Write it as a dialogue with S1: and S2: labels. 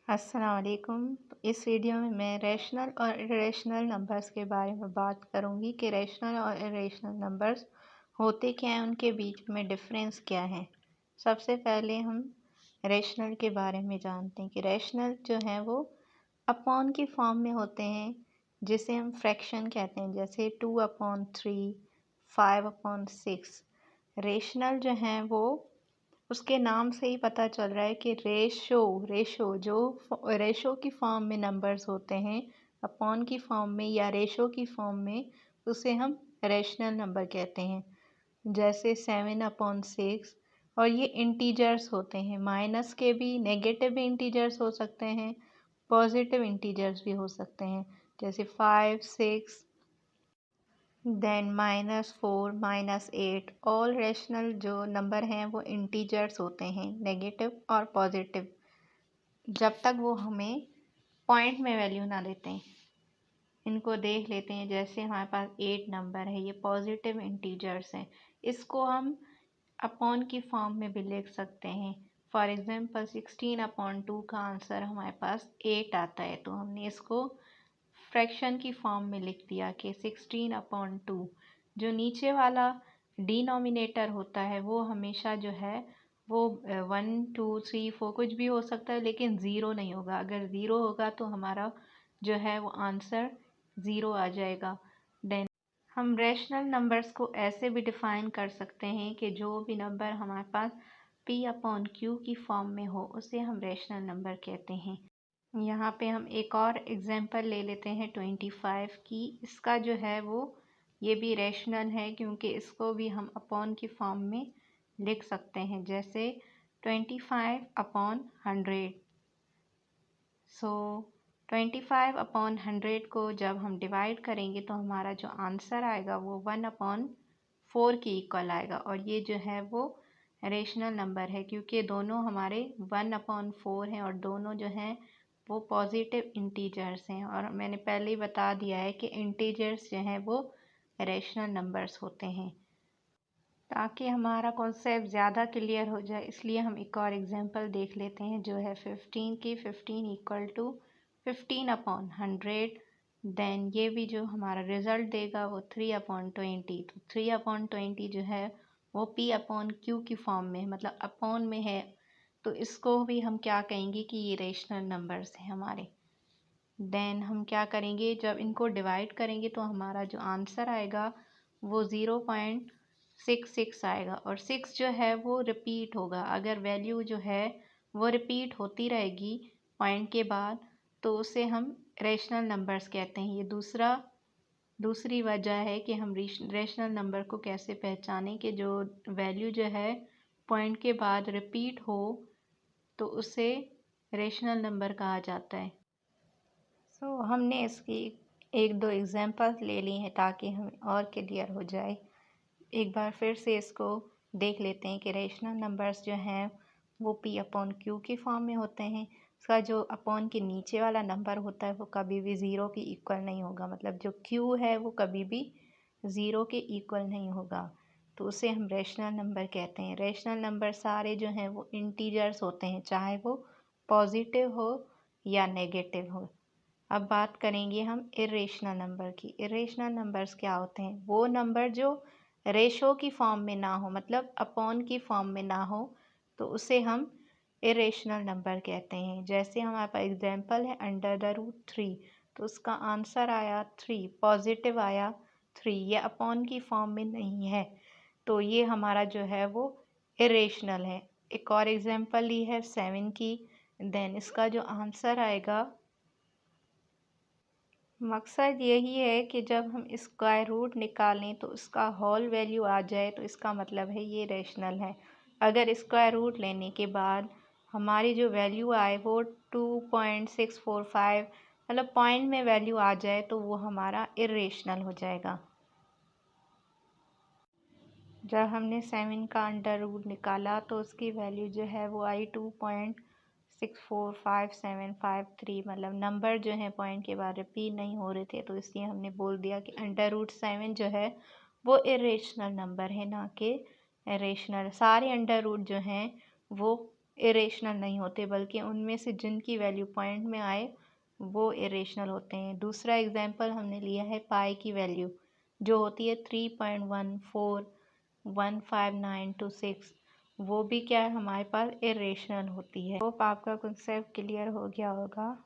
S1: अस्सलाम वालेकुम। इस वीडियो में मैं रैशनल और इरेशनल नंबर्स के बारे में बात करूंगी कि रैशनल और इरेशनल नंबर्स होते क्या हैं, उनके बीच में डिफरेंस क्या है। सबसे पहले हम रैशनल के बारे में जानते हैं कि रैशनल जो है वो अपॉन की फॉर्म में होते हैं, जिसे हम फ्रैक्शन कहते हैं, जैसे 2/3, 5/6। रेशनल जो हैं वो उसके नाम से ही पता चल रहा है कि रेशो की फॉर्म में नंबर्स होते हैं, अपॉन की फॉर्म में या रेशो की फॉर्म में, उसे हम रैशनल नंबर कहते हैं। जैसे 7/6। और ये इंटीजर्स होते हैं, माइनस के भी, नेगेटिव भी इंटीजर्स हो सकते हैं, पॉजिटिव इंटीजर्स भी हो सकते हैं, जैसे 5, 6, देन -4, -8। ऑल रैशनल जो नंबर हैं वो इंटीजर्स होते हैं, नेगेटिव और पॉजिटिव, जब तक वो हमें पॉइंट में वैल्यू ना देते हैं। इनको देख लेते हैं। जैसे हमारे पास 8 नंबर है, ये पॉजिटिव इंटीजर्स हैं, इसको हम अपॉन की फॉर्म में भी लिख सकते हैं। फॉर एग्जांपल 16/2 का आंसर हमारे पास 8 आता है, तो हमने इसको फ्रैक्शन की फॉर्म में लिख दिया कि 16/2। जो नीचे वाला डिनोमिनेटर होता है वो हमेशा जो है वो 1, 2, 3, 4 कुछ भी हो सकता है, लेकिन ज़ीरो नहीं होगा। अगर ज़ीरो होगा तो हमारा जो है वो आंसर ज़ीरो आ जाएगा। देन हम रैशनल नंबर्स को ऐसे भी डिफ़ाइन कर सकते हैं कि जो भी नंबर हमारे पास P/Q की फॉर्म में हो उसे हम रैशनल नंबर कहते हैं। यहाँ पे हम एक और एग्जांपल ले लेते हैं 25 की। इसका जो है वो ये भी रैशनल है, क्योंकि इसको भी हम अपॉन की फॉर्म में लिख सकते हैं, जैसे 25/100। सो 25/100 को जब हम डिवाइड करेंगे तो हमारा जो आंसर आएगा वो 1/4 के इक्वल आएगा। और ये जो है वो रेशनल नंबर है, क्योंकि दोनों हमारे 1/4 हैं और दोनों जो हैं वो पॉजिटिव इंटीजर्स हैं। और मैंने पहले ही बता दिया है कि इंटीजर्स जो हैं वो रेशनल नंबर्स होते हैं। ताकि हमारा कॉन्सेप्ट ज़्यादा क्लियर हो जाए, इसलिए हम एक और एग्जांपल देख लेते हैं, जो है 15 की। 15 = 15/100। देन ये भी जो हमारा रिज़ल्ट देगा वो 3/20। तो 3/20 जो है वो P/Q की फॉर्म में, मतलब अपॉन में है, तो इसको भी हम क्या कहेंगे कि ये रेशनल नंबर्स हैं हमारे। देन हम क्या करेंगे, जब इनको डिवाइड करेंगे तो हमारा जो आंसर आएगा वो 0.66 आएगा। और 6 जो है वो रिपीट होगा। अगर वैल्यू जो है वो रिपीट होती रहेगी पॉइंट के बाद, तो उसे हम रेशनल नंबर्स कहते हैं। ये दूसरी वजह है कि हम रेशनल नंबर को कैसे पहचानें, कि जो वैल्यू जो है पॉइंट के बाद रिपीट हो तो उसे रेशनल नंबर कहा जाता है। हमने इसकी 1-2 एग्जांपल्स ले ली हैं ताकि हमें और क्लियर हो जाए। एक बार फिर से इसको देख लेते हैं कि रेशनल नंबर्स जो हैं वो P/Q की फॉर्म में होते हैं। इसका जो अपॉन के नीचे वाला नंबर होता है वो कभी भी ज़ीरो के इक्वल नहीं होगा, मतलब जो Q है वो कभी भी ज़ीरो के इक्वल नहीं होगा, तो उसे हम रेशनल नंबर कहते हैं। रेशनल नंबर सारे जो हैं वो इंटीजर्स होते हैं, चाहे वो पॉजिटिव हो या नेगेटिव हो। अब बात करेंगे हम इरेशनल नंबर की। इरेशनल नंबर्स क्या होते हैं? वो नंबर जो रेशो की फॉर्म में ना हो, मतलब अपॉन की फॉर्म में ना हो, तो उसे हम इरेशनल नंबर कहते हैं। जैसे हमारे पास एग्जांपल है √3, तो उसका आंसर आया 3, पॉजिटिव आया 3, ये अपॉन की फॉर्म में नहीं है, तो ये हमारा जो है वो इरेशनल है। एक और एग्जांपल ली है 7 की। देन इसका जो आंसर आएगा, मकसद यही है कि जब हम स्क्वायर रूट निकालें तो उसका होल वैल्यू आ जाए, तो इसका मतलब है ये रैशनल है। अगर स्क्वायर रूट लेने के बाद हमारी जो वैल्यू आए वो 2.645, मतलब पॉइंट में वैल्यू आ जाए, तो वो हमारा इरेशनल हो जाएगा। जब हमने 7 का अंडर रूट निकाला तो उसकी वैल्यू जो है वो आई 2.645753, मतलब नंबर जो है पॉइंट के बाद रिपीट नहीं हो रहे थे, तो इसलिए हमने बोल दिया कि √7 जो है वो इरेशनल नंबर है, ना कि रेशनल। सारे अंडर रूट जो हैं वो इरेशनल नहीं होते, बल्कि उनमें से जिनकी वैल्यू पॉइंट में आए वो इरेशनल होते हैं। दूसरा एग्जांपल हमने लिया है पाई की वैल्यू जो होती है 3.141592 वो भी क्या है हमारे पास इरेशनल होती है। होप आपका कॉन्सेप्ट क्लियर हो गया होगा।